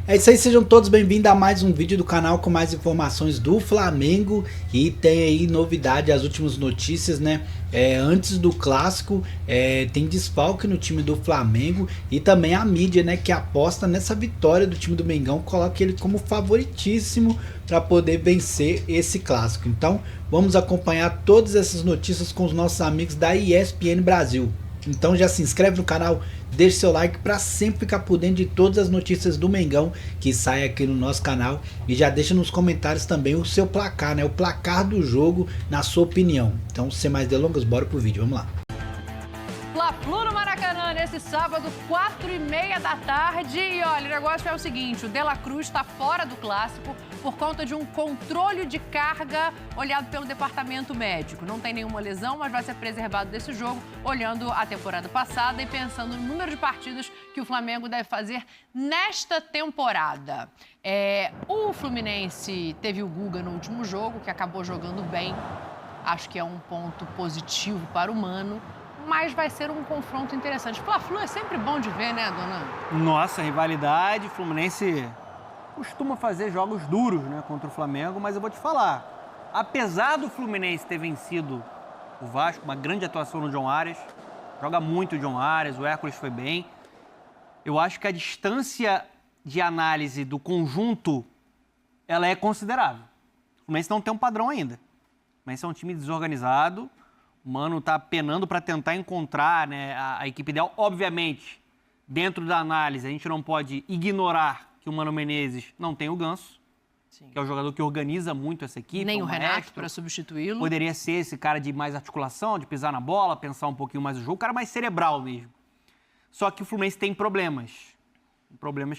É isso aí, sejam todos bem-vindos a mais um vídeo do canal com mais informações do Flamengo. E tem aí novidade, as últimas notícias, né? Antes do clássico, tem desfalque no time do Flamengo. E também a mídia, né, que aposta nessa vitória do time do Mengão, coloca ele como favoritíssimo para poder vencer esse clássico. Então vamos acompanhar todas essas notícias com os nossos amigos da ESPN Brasil. Então já se inscreve no canal, deixe seu like para sempre ficar por dentro de todas as notícias do Mengão que saem aqui no nosso canal. E já deixa nos comentários também o seu placar, né? O placar do jogo, na sua opinião. Então, sem mais delongas, bora pro vídeo, vamos lá. Fla-Flu no Maracanã, nesse sábado, 4h30 da tarde. E olha, o negócio é o seguinte, o De La Cruz está fora do clássico por conta de um controle de carga olhado pelo departamento médico. Não tem nenhuma lesão, mas vai ser preservado desse jogo, olhando a temporada passada e pensando no número de partidas que o Flamengo deve fazer nesta temporada. O Fluminense teve o Guga no último jogo, que acabou jogando bem. Acho que é um ponto positivo para o Mano. Mas vai ser um confronto interessante. Fla-Flu é sempre bom de ver, né, dona? Nossa, rivalidade. O Fluminense costuma fazer jogos duros, né, contra o Flamengo, mas eu vou te falar, apesar do Fluminense ter vencido o Vasco, uma grande atuação no John Arias, joga muito o John Arias, o Hércules foi bem, eu acho que a distância de análise do conjunto, ela é considerável. O Fluminense não tem um padrão ainda. O Fluminense é um time desorganizado. O Mano está penando para tentar encontrar, né, a equipe ideal. Obviamente, dentro da análise, a gente não pode ignorar que o Mano Menezes não tem o Ganso, sim, que é o jogador que organiza muito essa equipe. Nem o Renato para substituí-lo. Poderia ser esse cara de mais articulação, de pisar na bola, pensar um pouquinho mais o jogo, o cara mais cerebral mesmo. Só que o Fluminense tem problemas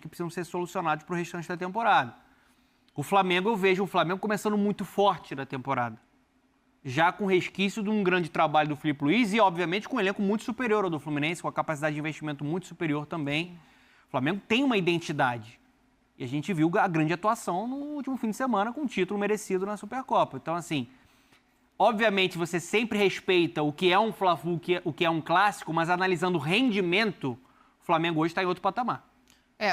que precisam ser solucionados para o restante da temporada. O Flamengo, eu vejo o Flamengo começando muito forte na temporada, já com resquício de um grande trabalho do Filipe Luiz e, obviamente, com um elenco muito superior ao do Fluminense, com a capacidade de investimento muito superior também. O Flamengo tem uma identidade. E a gente viu a grande atuação no último fim de semana com um título merecido na Supercopa. Então, assim, obviamente você sempre respeita o que é um Fla-Flu, o que é um clássico, mas analisando o rendimento, o Flamengo hoje está em outro patamar.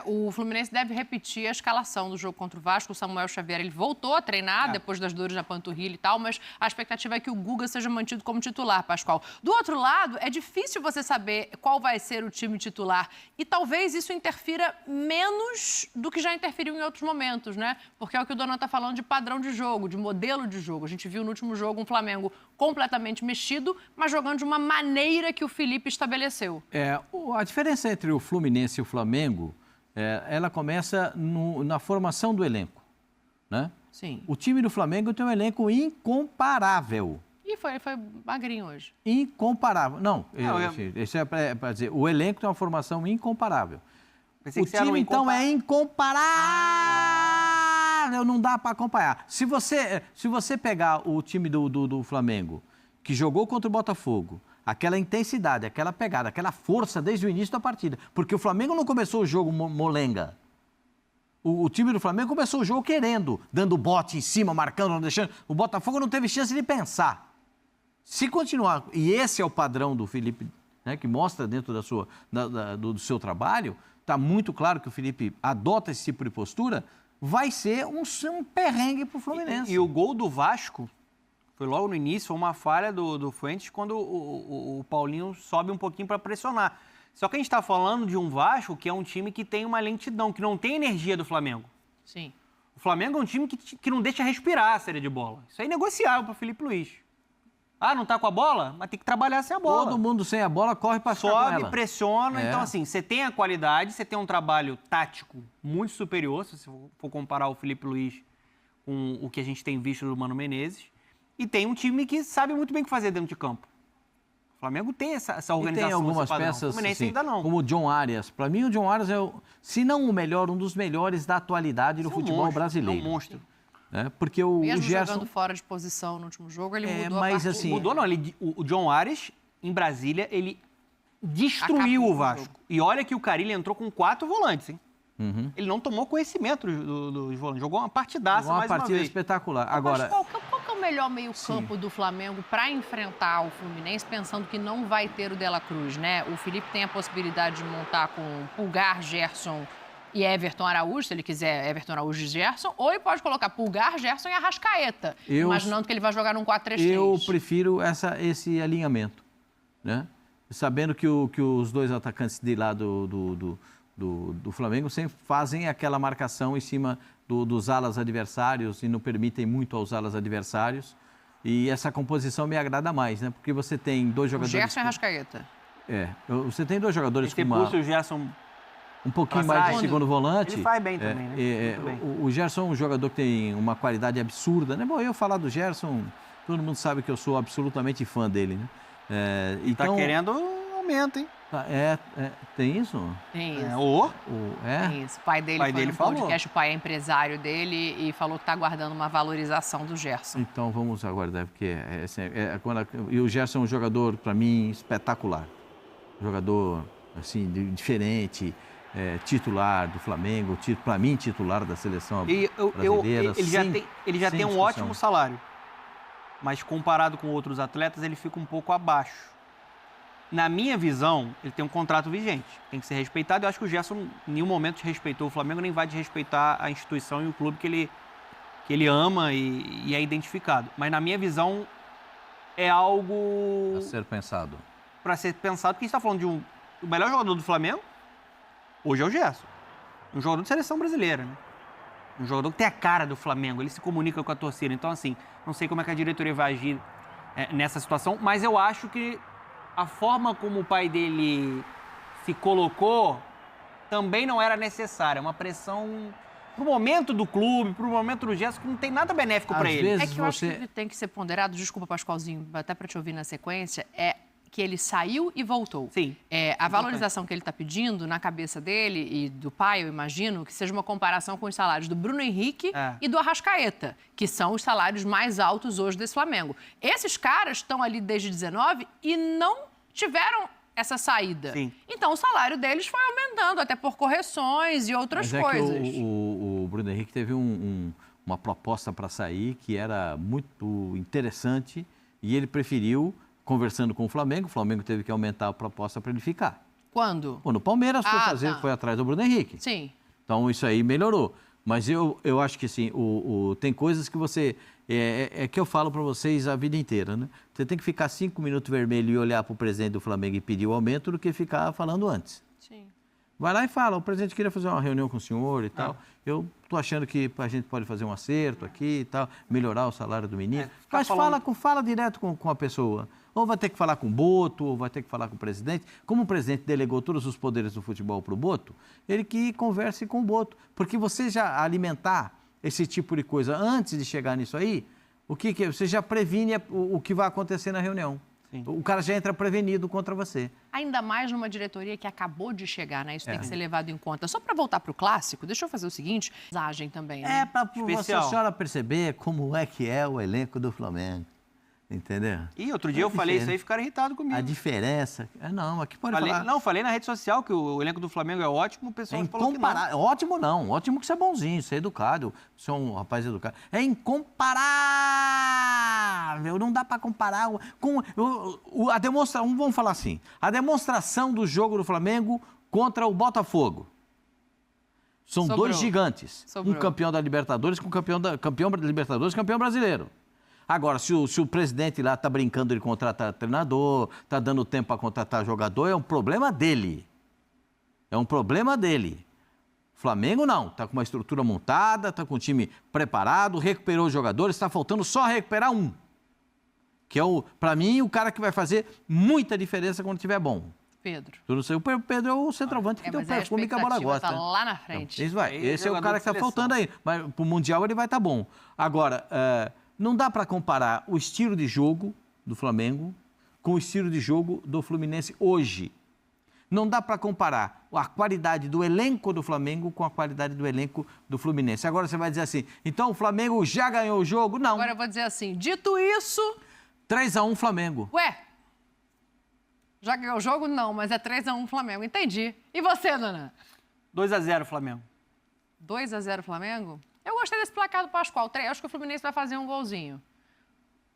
O Fluminense deve repetir a escalação do jogo contra o Vasco. O Samuel Xavier, ele voltou a treinar depois das dores na panturrilha e tal, mas a expectativa é que o Guga seja mantido como titular, Pascoal. Do outro lado, é difícil você saber qual vai ser o time titular e talvez isso interfira menos do que já interferiu em outros momentos, né? Porque é o que o Donan está falando de padrão de jogo, de modelo de jogo. A gente viu no último jogo um Flamengo completamente mexido, mas jogando de uma maneira que o Felipe estabeleceu. A diferença entre o Fluminense e o Flamengo, ela começa na formação do elenco, né? Sim. O time do Flamengo tem um elenco incomparável. E foi magrinho hoje. Incomparável. Não, isso é para dizer, o elenco tem uma formação incomparável. O time, então, é incomparável, não dá para acompanhar. Se você pegar o time do Flamengo, que jogou contra o Botafogo, aquela intensidade, aquela pegada, aquela força desde o início da partida. Porque o Flamengo não começou o jogo molenga. O time do Flamengo começou o jogo querendo, dando bote em cima, marcando, não deixando. O Botafogo não teve chance de pensar. Se continuar, e esse é o padrão do Felipe, né, que mostra dentro do seu trabalho, está muito claro que o Felipe adota esse tipo de postura, vai ser um perrengue para o Fluminense. E o gol do Vasco foi logo no início, foi uma falha do Fuentes quando o Paulinho sobe um pouquinho para pressionar. Só que a gente está falando de um Vasco que é um time que tem uma lentidão, que não tem energia do Flamengo. Sim. O Flamengo é um time que não deixa respirar a série de bola. Isso é inegociável para o Filipe Luiz. Não tá com a bola? Mas tem que trabalhar sem a bola. Todo mundo sem a bola corre para ficar com ela. Sobe, pressiona. Então, assim, você tem a qualidade, você tem um trabalho tático muito superior, se você for comparar o Filipe Luiz com o que a gente tem visto do Mano Menezes. E tem um time que sabe muito bem o que fazer dentro de campo. O Flamengo tem essa organização. E tem algumas peças, o Fluminense ainda não. como o John Arias. Para mim, o John Arias é, se não o melhor, um dos melhores da atualidade do futebol brasileiro. É um monstro. Porque o Mesmo Gerson jogando fora de posição no último jogo, ele mudou mas, a assim, Mudou não. O John Arias, em Brasília, ele destruiu o Vasco. E olha que o Carille entrou com 4 volantes, hein? Uhum. Ele não tomou conhecimento dos volantes. Jogou uma partidaça mais uma partida vez. espetacular. Agora, qual que é o melhor meio-campo do Flamengo para enfrentar o Fluminense, pensando que não vai ter o De La Cruz, né? O Felipe tem a possibilidade de montar com Pulgar, Gerson e Everton Araújo, se ele quiser Everton Araújo e Gerson, ou ele pode colocar Pulgar, Gerson e Arrascaeta, imaginando que ele vai jogar num 4-3-3. Eu prefiro esse alinhamento, né? Sabendo que os dois atacantes de lá do Flamengo sempre fazem aquela marcação em cima dos alas adversários e não permitem muito aos alas adversários. E essa composição me agrada mais, né? Porque você tem dois jogadores... Gerson e Arrascaeta. Você tem dois jogadores com uma... o Gerson um pouquinho mais de segundo volante. Ele faz bem também, né? O Gerson é um jogador que tem uma qualidade absurda, né? Bom, eu falar do Gerson, todo mundo sabe que eu sou absolutamente fã dele, né? Então... Tá querendo aumento, hein? Tem isso? Tem isso. Tem isso. O pai dele foi no podcast, o pai é empresário dele e falou que está aguardando uma valorização do Gerson. Então vamos aguardar, porque e o Gerson é um jogador, para mim, espetacular. Jogador, assim, diferente, titular do Flamengo, para mim, titular da seleção brasileira. Ele já tem um ótimo salário, mas comparado com outros atletas, ele fica um pouco abaixo. Na minha visão, ele tem um contrato vigente, tem que ser respeitado. Eu acho que o Gerson em nenhum momento desrespeitou o Flamengo, nem vai desrespeitar a instituição e o clube que ele ama e é identificado. Mas na minha visão, é algo... A ser pensado. Para ser pensado, porque a gente está falando do melhor jogador do Flamengo, hoje é o Gerson. Um jogador de seleção brasileira, né? Um jogador que tem a cara do Flamengo, ele se comunica com a torcida. Então, assim, não sei como é que a diretoria vai agir nessa situação, mas eu acho que a forma como o pai dele se colocou também não era necessária. Uma pressão pro momento do clube, pro momento do Gerson, que não tem nada benéfico para ele. É que eu acho que ele tem que ser ponderado, desculpa, Pascoalzinho, até para te ouvir na sequência, que ele saiu e voltou. Sim. A valorização que ele está pedindo na cabeça dele e do pai, eu imagino, que seja uma comparação com os salários do Bruno Henrique e do Arrascaeta, que são os salários mais altos hoje desse Flamengo. Esses caras estão ali desde 19 e não tiveram essa saída. Sim. Então, o salário deles foi aumentando, até por correções e outras coisas. Que o Bruno Henrique teve uma proposta para sair que era muito interessante e ele preferiu... Conversando com o Flamengo teve que aumentar a proposta para ele ficar. Quando? No Palmeiras foi atrás do Bruno Henrique. Sim. Então isso aí melhorou. Mas eu acho que assim, tem coisas que você... que eu falo para vocês a vida inteira, né? Você tem que ficar 5 minutos vermelho e olhar para o presidente do Flamengo e pedir o aumento do que ficar falando antes. Sim. Vai lá e fala, o presidente queria fazer uma reunião com o senhor e tal. Eu tô achando que a gente pode fazer um acerto aqui e tal, melhorar o salário do menino. Mas fala direto com a pessoa. Ou vai ter que falar com o Boto, ou vai ter que falar com o presidente. Como o presidente delegou todos os poderes do futebol para o Boto, ele que converse com o Boto. Porque você já alimentar esse tipo de coisa antes de chegar nisso aí, você já previne o que vai acontecer na reunião. Sim. O cara já entra prevenido contra você. Ainda mais numa diretoria que acabou de chegar, né? Isso tem que ser levado em conta. Só para voltar para o clássico, deixa eu fazer o seguinte, mensagem também, né? Para a senhora perceber como é que é o elenco do Flamengo. Entendeu? E outro dia eu falei isso aí e ficaram irritados comigo. A diferença... Não, aqui pode falar... Não, falei na rede social que o elenco do Flamengo é ótimo, o pessoal falou que não. Ótimo não, ótimo que você é bonzinho, você é educado, você é um rapaz educado. É incomparável, não dá para comparar com... a demonstração, vamos falar assim, a demonstração do jogo do Flamengo contra o Botafogo. São dois gigantes, um campeão da Libertadores com campeão da Libertadores, campeão brasileiro. Agora, se o presidente lá está brincando de contratar treinador, está dando tempo para contratar jogador, é um problema dele. É um problema dele. Flamengo não, está com uma estrutura montada, está com o time preparado, recuperou os jogadores, está faltando só recuperar um. Que é, para mim, o cara que vai fazer muita diferença quando estiver bom. Pedro. O Pedro é o centroavante que tem o perfume que a bola gosta. Tá lá na frente. Então, esse é o cara que está faltando aí. Mas para o Mundial ele vai estar bom. Agora... não dá para comparar o estilo de jogo do Flamengo com o estilo de jogo do Fluminense hoje. Não dá para comparar a qualidade do elenco do Flamengo com a qualidade do elenco do Fluminense. Agora você vai dizer assim, então o Flamengo já ganhou o jogo? Não. Agora eu vou dizer assim, dito isso... 3-1 Flamengo. Ué, já ganhou o jogo? Não, mas é 3-1 Flamengo. Entendi. E você, Nana? 2-0 Flamengo. 2-0 Flamengo? Eu gostei desse placar do Pascoal. Acho que o Fluminense vai fazer um golzinho.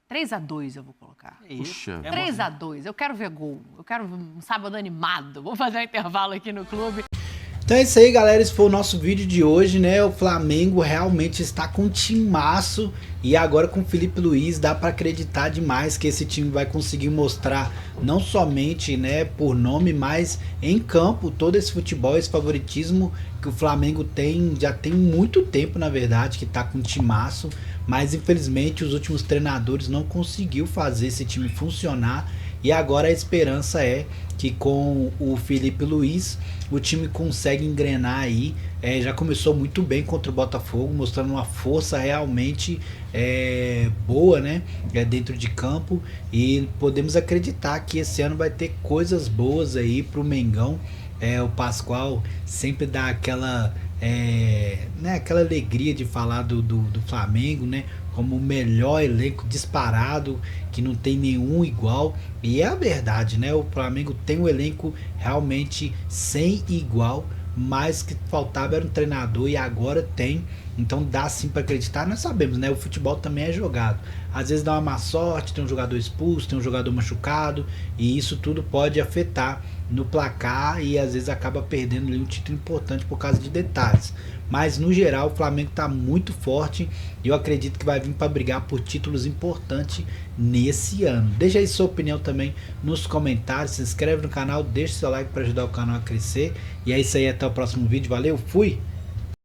3-2 eu vou colocar. Puxa. 3-2. Eu quero ver gol. Eu quero um sábado animado. Vou fazer um intervalo aqui no clube. Então é isso aí, galera. Esse foi o nosso vídeo de hoje, né? O Flamengo realmente está com um timaço. E agora com o Felipe Luiz dá para acreditar demais que esse time vai conseguir mostrar não somente, né, por nome, mas em campo todo esse futebol, esse favoritismo que o Flamengo tem, já tem muito tempo, na verdade, que tá com um timaço. Mas infelizmente os últimos treinadores não conseguiu fazer esse time funcionar. E agora a esperança é que com o Felipe Luiz o time consegue engrenar aí. Já começou muito bem contra o Botafogo, mostrando uma força realmente boa, né? Dentro de campo. E podemos acreditar que esse ano vai ter coisas boas aí pro Mengão. O Pascoal sempre dá aquela, né, aquela alegria de falar do Flamengo, né? Como o melhor elenco disparado, que não tem nenhum igual. E é a verdade, né? O Flamengo tem um elenco realmente sem igual, mas que faltava era um treinador e agora tem. Então dá sim para acreditar. Nós sabemos, né? O futebol também é jogado. Às vezes dá uma má sorte, tem um jogador expulso, tem um jogador machucado, e isso tudo pode afetar no placar e às vezes acaba perdendo ali um título importante por causa de detalhes. Mas no geral o Flamengo está muito forte e eu acredito que vai vir para brigar por títulos importantes nesse ano. Deixa aí sua opinião também nos comentários, se inscreve no canal, deixa seu like para ajudar o canal a crescer. E é isso aí, até o próximo vídeo. Valeu, fui!